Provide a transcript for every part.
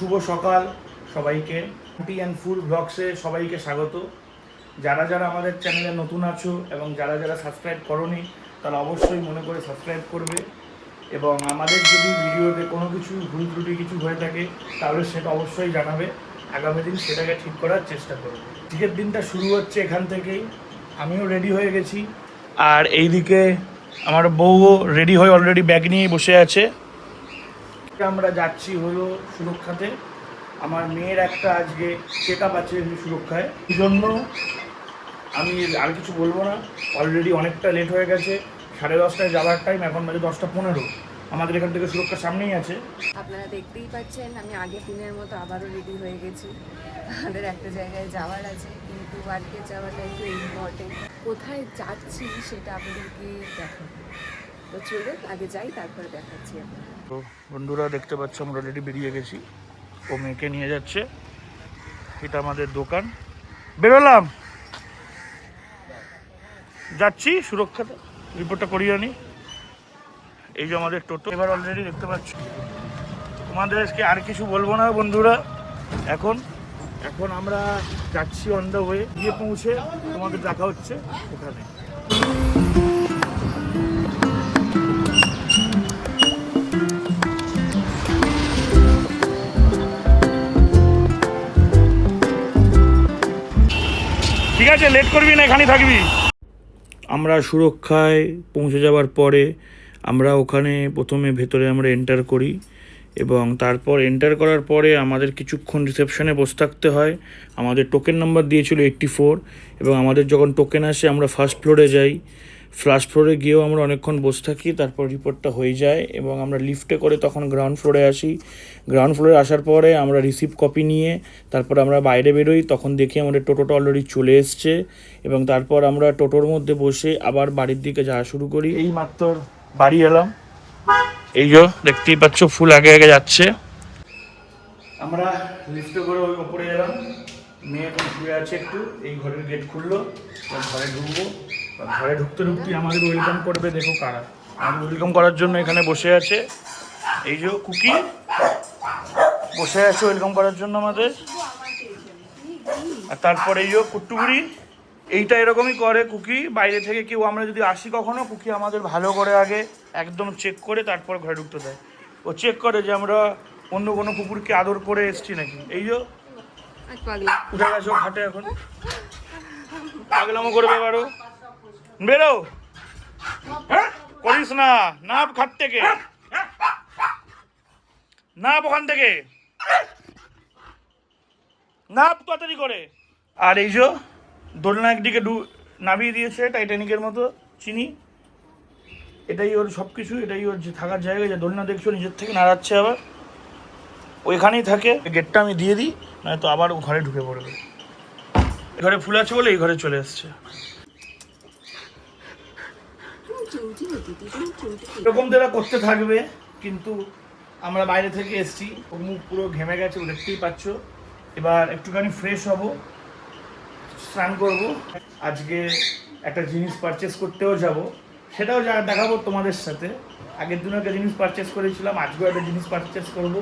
শুভ সকাল সবাইকে। টি and full ব্লগসে সবাইকে স্বাগত। যারা যারা আমাদের চ্যানেলে নতুন আছো এবং যারা যারা সাবস্ক্রাইব করোনি তারা অবশ্যই মনে করে সাবস্ক্রাইব করবে, এবং আমাদের যদি ভিডিওতে কোনো কিছু ভুল ত্রুটি কিছু হয়ে থাকে তাহলে সেটা অবশ্যই জানাবে। আগামী দিন সেটাকে ঠিক করার চেষ্টা করব। আজকের দিনটা শুরু হচ্ছে এখান থেকেই। আমিও রেডি হয়ে গেছি, আর এইদিকে আমার বউও রেডি হয়ে অলরেডি ব্যাগ নিয়ে বসে আছে। আমরা যাচ্ছি হলো সুরক্ষাতে। আমার মেয়ের একটা আজকে চেক আপ আছে সুরক্ষায়, এই জন্য আমি আর কিছু বলবো না। অলরেডি অনেকটা লেট হয়ে গেছে, 10:30টায় যাওয়ার টাইম, এখন বাজে 10:15। আমাদের এখান থেকে সুরক্ষার সামনেই আছে। আপনারা দেখতেই পাচ্ছেন আমি আগের দিনের মতো আবারও রেডি হয়ে গেছি। আমাদের একটা জায়গায় যাওয়ার আছে, কিন্তু আজকে যাওয়াটা একটু ইম্পর্টেন্ট। কোথায় যাচ্ছি সেটা আপনাদেরকে দেখাবো, তো চলুন আগে যাই, তারপরে দেখাচ্ছি আপনার। তো বন্ধুরা দেখতে পাচ্ছ আমরা অলরেডি বেরিয়ে গেছি, ও মেয়েকে নিয়ে যাচ্ছে। এটা আমাদের দোকান, বেরোলাম, যাচ্ছি সুরক্ষাতে, রিপোর্টটা করিয়ে আনি। এই যে আমাদের টোটো, এবার অলরেডি দেখতে পাচ্ছ। তোমাদেরকে আর কিছু বলবো না বন্ধুরা, এখন এখন আমরা যাচ্ছি অন দ্য ওয়ে। গিয়ে পৌঁছে তোমাদের দেখা হচ্ছে ওখানে। ঠিক আছে, লেট করবি না, এখানেই থাকবি। আমরা সুরক্ষায় পৌঁছে যাওয়ার পরে আমরা ওখানে প্রথমে ভেতরে আমরা এন্টার করি, এবং তারপর এন্টার করার পরে আমাদের কিছুক্ষণ রিসেপশনে বসে থাকতে হয়। আমাদের টোকেন নাম্বার দিয়েছিল 84, এবং আমাদের যখন টোকেন আসে আমরা ফার্স্ট ফ্লোরে যাই। ফার্স্ট ফ্লোরে গিয়েও আমরা অনেকক্ষণ বসে থাকি, তারপর রিপোর্টটা হয়ে যায় এবং আমরা লিফটে করে তখন গ্রাউন্ড ফ্লোরে আসি। গ্রাউন্ড ফ্লোরে আসার পরে আমরা রিসিভ কপি নিয়ে তারপর আমরা বাইরে বেরোই। তখন দেখি আমাদের টোটোটা অলরেডি চলে এসছে, এবং তারপর আমরা টোটোর মধ্যে বসে আবার বাড়ির দিকে যাওয়া শুরু করি। এই মাত্র বাড়ি এলাম, এই যে দেখতেই পাচ্ছ ফুল আগে আগে যাচ্ছে। আমরা লিফটে করে ওই ওপরে এলাম, মেয়ে এখন শুয়ে আছে একটু। এই ঘরের গেট খুললো, ঘরে ঢুকবো। ঘরে ঢুকতে ঢুকতে আমাদের ওয়েলকাম করবে, দেখো কারা আমাদের ওয়েলকাম করার জন্য এখানে বসে আছে। এই যে কুকি বসে আছে ওয়েলকাম করার জন্য আমাদের। আর তারপরে এই যে কুট্টুগুড়ি, এইটা এরকমই করে কুকি। বাইরে থেকে কেউ আমরা যদি আসি কখনো, কুকি আমাদের ভালো করে আগে একদম চেক করে তারপর ঘরে ঢুকতে দেয়। ও চেক করে যে আমরা অন্য কোনো কুকুরকে আদর করে এসছি নাকি। এই যে উঠে গেছে ও খাটে, এখন পাগলামো করবে। এবারও বেরো, হ্যাঁ করিস না, নাপ খাট থেকে, নাপ ওখান থেকে, নাপ তাড়াতাড়ি করে। আর এই যে দোলনা একদিকে নামিয়ে দিয়েছে টাইটানিকের মতো চিনি। এটাই ওর সব কিছু, এটাই ওর যে থাকার জায়গা। যে দোলনা দেখছো নিজের থেকে নাড়াচ্ছে, আবার ওইখানেই থাকে। গেটটা আমি দিয়ে দিই, নয়তো আবার ও ঘরে ঢুকে পড়বে। ঘরে ফুল আছে বলে এই ঘরে চলে এসছে। এরকম তারা করতে থাকবে, কিন্তু আমরা বাইরে থেকে এসছি, ওর মুখ পুরো ঘেমে গেছে, ও দেখতেই পাচ্ছ। এবার একটুখানি ফ্রেশ হব, স্নান করব। আজকে একটা জিনিস পারচেস করতেও যাব, সেটাও দেখাবো তোমাদের সাথে। আগের দিনও একটা জিনিস পারচেস করেছিলাম, আজকেও একটা জিনিস পারচেস করব,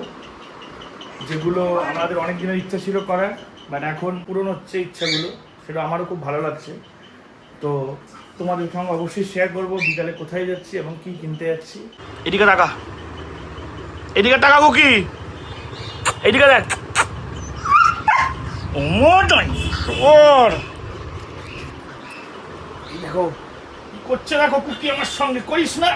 যেগুলো আমাদের অনেক দিনের ইচ্ছা ছিল করার, বাট এখন পূরণ হচ্ছে ইচ্ছাগুলো। সেটা আমারও খুব ভালো লাগছে। তো তোমাদের সঙ্গে অবশ্যই শেয়ার করবো বিকালে কোথায় যাচ্ছি এবং কি কিনতে যাচ্ছি। এদিকে টাকা, এদিকে টাকা কুকি, এদিকে দেখ। দেখো কি করছে, দেখো কুকি আমার সঙ্গে, করিস না।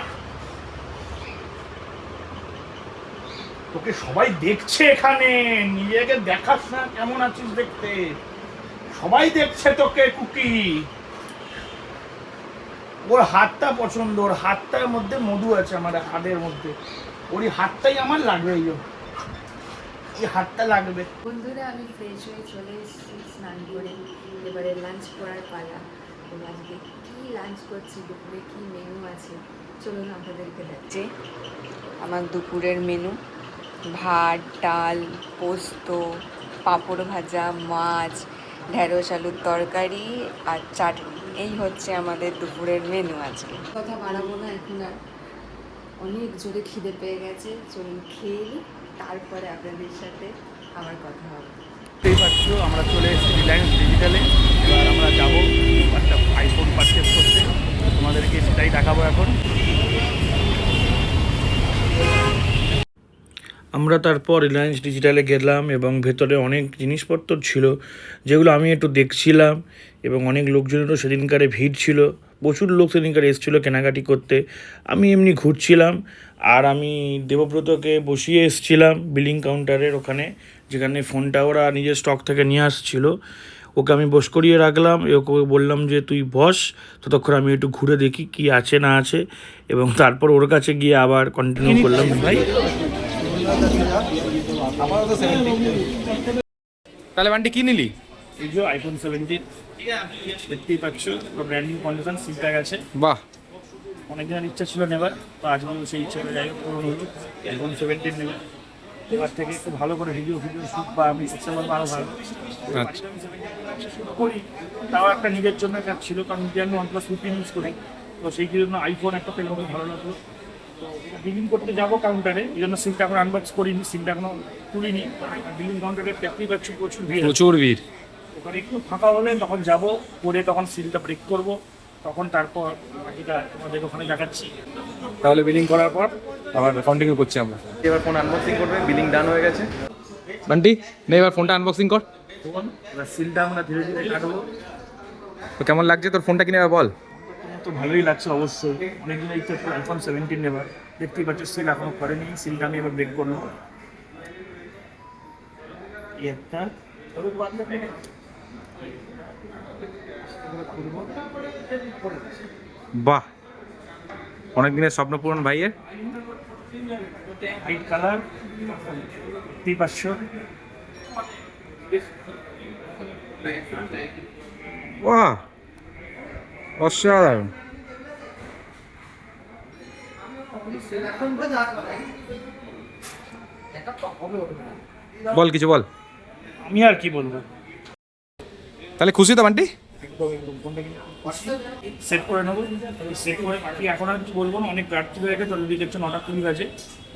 তোকে সবাই দেখছে এখানে, নিজেকে দেখাস না কেমন আছিস দেখতে, সবাই দেখছে তোকে কুকি। ওর হাতটা পছন্দ, ওর হাতটার মধ্যে মধু আছে, আমার হাতের মধ্যে ওরই হাতটাই আমার লাগবে। এই হাতটা লাগবে। বন্ধুরা আমি ফ্রেশ হয়ে চলে এসেছি স্নান করে, এবারে লাঞ্চ করার পালা। তো আজকে কী লাঞ্চ করছি, দুপুরে কী মেনু আছে চলুন আপনাদেরকে দেখছি। আমার দুপুরের মেনু ভাত, ডাল, পোস্ত, পাঁপড় ভাজা, মাছ, ঢেঁড়স আলুর তরকারি আর চাটনি। এই হচ্ছে আমাদের দুপুরের মেনু আজকে। কথা বাড়াবো না এখন আর, অনেক জোরে খিদে পেয়ে গেছে, চলুন খেয়ে নিই, তারপরে আপনাদের সাথে আবার কথা হবে। বুঝতেই পারছো আমরা চলে এসেছি রিলায়েন্স ডিজিটালে। এবার আমরা যাবো একটা আইফোন পারচেস করতে, তোমাদেরকে সেটাই দেখাবো এখন। আমরা তারপর রিলায়েন্স ডিজিটালে গেলাম এবং ভেতরে অনেক জিনিসপত্র ছিল যেগুলো আমি একটু দেখছিলাম, এবং অনেক লোকজনেরও সেদিনকারে ভিড় ছিল, প্রচুর লোক সেদিনকারে এসেছিলো কেনাকাটি করতে। আমি এমনি ঘুরছিলাম, আর আমি দেবব্রতকে বসিয়ে এসেছিলাম বিলিং কাউন্টারের ওখানে, যেখানে ফোনটা ওরা নিজের স্টক থেকে নিয়ে আসছিলো। ওকে আমি বস করিয়ে রাখলাম, ওকে বললাম যে তুই বস, ততক্ষণ আমি একটু ঘুরে দেখি কি আছে না আছে, এবং তারপর ওর কাছে গিয়ে আবার কন্টিনিউ করলাম। ভাই তাহলে বান্টি কি নিলি? এই যে আইফোন 17 দেখতেই পাচ্ছ, ব্র্যান্ডিং কন্ডিশন সিলটা গেছে। বাহ, অনেক দিনের ইচ্ছা ছিল নেবার, তো আজকে সেই ইচ্ছাটা যাই হোক পূরণ হলো। আইফোন 17 নেবে, এবার থেকে একটু ভালো করে ভিডিও শ্যুট বা আমি চেষ্টা করবো আরও ভালো। আচ্ছা। আমি 17 শুরু করি, তাও একটা নিজের জন্য কাজ ছিল, কারণ নিজে আমি OnePlus 15 ইউজ করি, তো সেই জন্য আইফোন একটা পেলে আমাকে ভালো লাগলো। তো বিলিং করতে যাবো কাউন্টারে, এই জন্য সিমটা এখন আনবক্স করিনি, সিমটা এখনো তুলিনি। বিলিং কাউন্টারে দেখতেই পাচ্ছি প্রচুর ভিড়, প্রচুর ভিড়। ওখানে একটু ফাঁকা হলে তখন যাব, করে তখন সিলটা ব্রেক করব, তখন তারপর বাকিটা তোমাদের ওখানে দেখাচ্ছি। তাহলে বিলিং করার পর আবার কন্টিনিউ করছি আমরা। এবার ফোন আনবক্সিং করবে, বিলিং ডান হয়ে গেছে। বান্টি নে এবার ফোনটা আনবক্সিং কর। তখন এবার সিলটা আমরা ধীরে ধীরে কাটবো। তো কেমন লাগছে তোর ফোনটা কিনে বল? তো ভালোই লাগছে অবশ্যই, অনেকদিন ইচ্ছা ছিল আইফোন 17 নেবার। দেখতেই পাচ্ছি সিল এখনো করেনি, সিলটা আমি এবার ব্রেক করবো। এই একটা বাহ, অনেক দিনের স্বপ্ন পূরণ ভাইয়ের। হোয়াইট কালার, দেখতেই পাচ্ছ। বাহ, অসাধারণ। বল কিছু বল। আমি আর কি বলবো, তাহলে খুশি তো বান্টি? একদম একদম ফোনটা সেট করে নেবো, সেট করে বাকি এখন আর কিছু বলবো না, অনেক রাত্রি হয়ে গেছে, অলরেডি দেখছো 9:20 বাজে।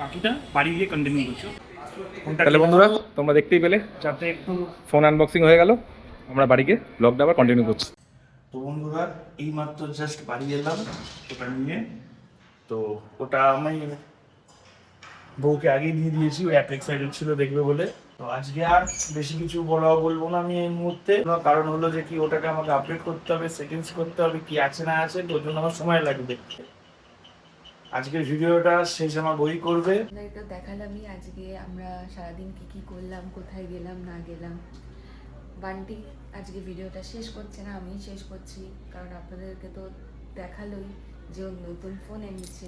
বাকিটা বাড়ি গিয়ে কন্টিনিউ করছো। তাহলে বন্ধুরা তোমরা দেখতেই পেলে যাতে একটু। ফোন আনবক্সিং হয়ে গেল, আমরা বাড়ি গিয়ে ব্লগটা আবার কন্টিনিউ করছি। তো বন্ধুরা এই মাত্র জাস্ট বাড়ি এলাম ওটা নিয়ে, তো ওটা আমি বউকে আগেই দিয়ে দিয়েছি, ও এত এক্সাইটেড ছিল দেখবে বলে। তো আজকে আর বেশি কিছু বলবো না আমি এই মুহূর্তে, কারণ হলো যে কি ওটাকে আমাকে আপডেট করতে হবে, সেটিংস করতে হবে, কি আছে না আছে, তো ওর জন্য আমার সময় লাগবে। আজকের ভিডিওটা শেষ আমার বই করবে। তো দেখালামই আজকে আমরা সারাদিন কি কি করলাম, কোথায় গেলাম না গেলাম। বান্টি আজকে ভিডিওটা শেষ করছে না, আমি শেষ করছি, কারণ আপনাদেরকে তো দেখালোই যে ও নতুন ফোন এনেছে,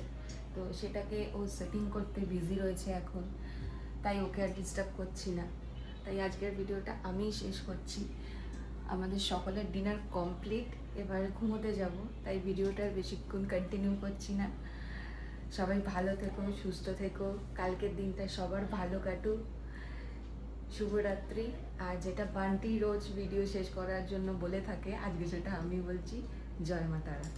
তো সেটাকে ও সেটিং করতে বিজি রয়েছে এখন, তাই ওকে আর ডিস্টার্ব করছি না। তাই আজকের ভিডিওটা আমিই শেষ করছি। আমাদের সকলের ডিনার কমপ্লিট, এবার ঘুমোতে যাব, তাই ভিডিওটা বেশিক্ষণ কন্টিনিউ করছি না। সবাই ভালো থেকো, সুস্থ থেকো, কালকের দিনটা সবার ভালো কাটুক। শুভরাত্রি। আর যেটা বান্টি রোজ ভিডিও শেষ করার জন্য বলে থাকে, আজকে সেটা আমি বলছি, জয় মা তারা।